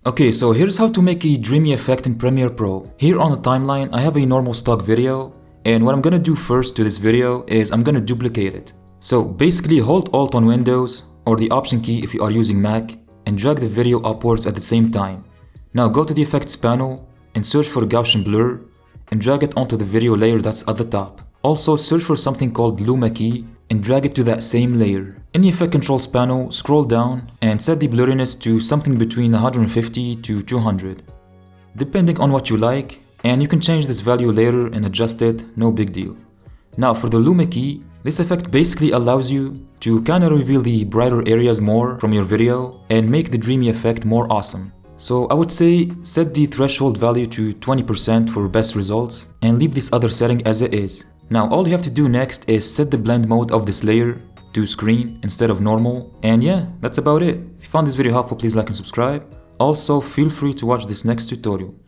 Okay, so here's how to make a dreamy effect in Premiere Pro. Here on the timeline, I have a normal stock video, and what I'm gonna do first to this video is I'm gonna duplicate it. So basically hold Alt on Windows, or the Option key if you are using Mac, and drag the video upwards at the same time. Now go to the Effects panel, and search for Gaussian Blur, and drag it onto the video layer that's at the top. Also search for something called Luma key, and drag it to that same layer. In the Effect Controls panel, scroll down and set the blurriness to something between 150 to 200, depending on what you like, and you can change this value later and adjust it, no big deal. Now for the Luma key, this effect basically allows you to kinda reveal the brighter areas more from your video and make the dreamy effect more awesome. So I would say set the threshold value to 20% for best results and leave this other setting as it is. Now all you have to do next is set the blend mode of this layer to screen instead of normal, and yeah, that's about it. If you found this video helpful, please like and subscribe. Also feel free to watch this next tutorial.